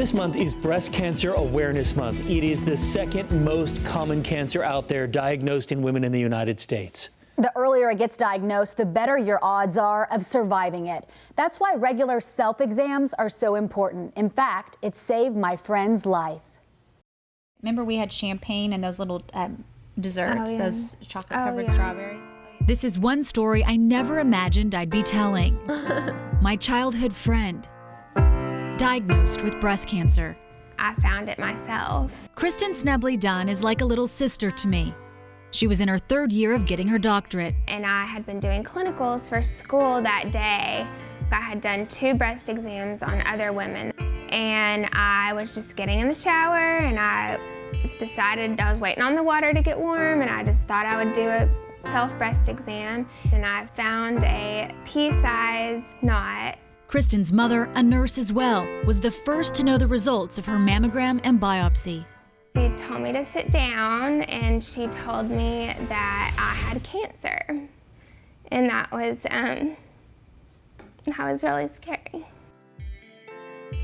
This month is Breast Cancer Awareness Month. It is the second most common cancer out there diagnosed in women in the United States. The earlier it gets diagnosed, the better your odds are of surviving it. That's why regular self-exams are so important. In fact, it saved my friend's life. Remember we had champagne and those little desserts, those chocolate-covered strawberries? This is one story I never imagined I'd be telling. My childhood friend, diagnosed with breast cancer. I found it myself. Kristen Dunn is like a little sister to me. She was in her third year of getting her doctorate. And I had been doing clinicals for school that day. I had done 2 breast exams on other women. And I was just getting in the shower and I decided I was waiting on the water to get warm and I just thought I would do a self-breast exam. And I found a pea-sized knot. Kristen's mother, a nurse as well, was the first to know the results of her mammogram and biopsy. She told me to sit down and she told me that I had cancer. And that was really scary.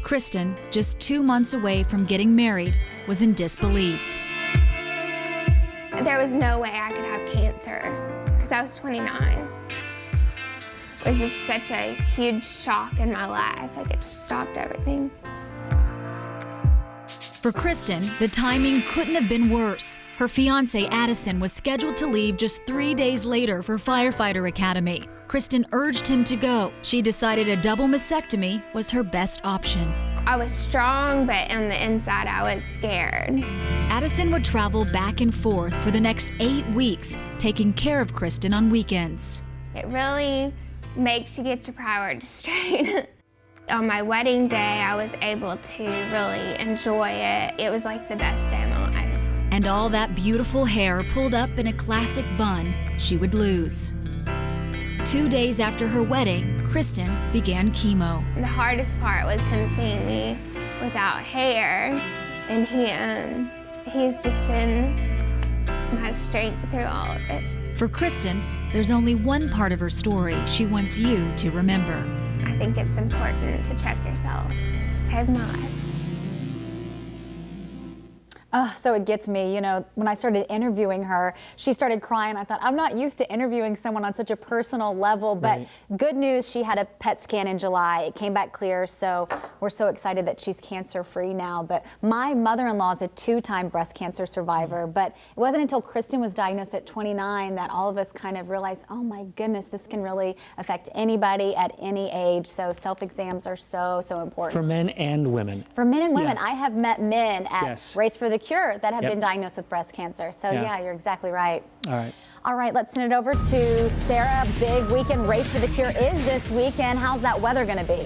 Kristen, just 2 months away from getting married, was in disbelief. There was no way I could have cancer because I was 29. It was just such a huge shock in my life. Like it just stopped everything. For Kristen, the timing couldn't have been worse. Her fiancé, Addison, was scheduled to leave just 3 days later for firefighter academy. Kristen urged him to go. She decided a double mastectomy was her best option. I was strong, but on the inside, I was scared. Addison would travel back and forth for the next 8 weeks, taking care of Kristen on weekends. It really makes you get your priorities straight. On my wedding day, I was able to really enjoy it. It was like the best day of my life. And all that beautiful hair pulled up in a classic bun she would lose. 2 days after her wedding, Kristen began chemo. The hardest part was him seeing me without hair, and he's just been my strength through all of it. For Kristen, there's only one part of her story she wants you to remember. I think it's important to check yourself. Saved my life. Oh, so it gets me. You know, when I started interviewing her, she started crying. I thought, I'm not used to interviewing someone on such a personal level, but good news, she had a PET scan in July. It came back clear, so we're so excited that she's cancer-free now. But my mother-in-law is a 2-time breast cancer survivor, but it wasn't until Kristen was diagnosed at 29 that all of us kind of realized, oh my goodness, this can really affect anybody at any age. So self-exams are so, so important. For men and women. For men and women. I have met men at Race for the Cure that have been diagnosed with breast cancer. So yeah, you're exactly right. All right, let's send it over to Sarah. Big weekend. Race for the Cure is this weekend. How's that weather going to be?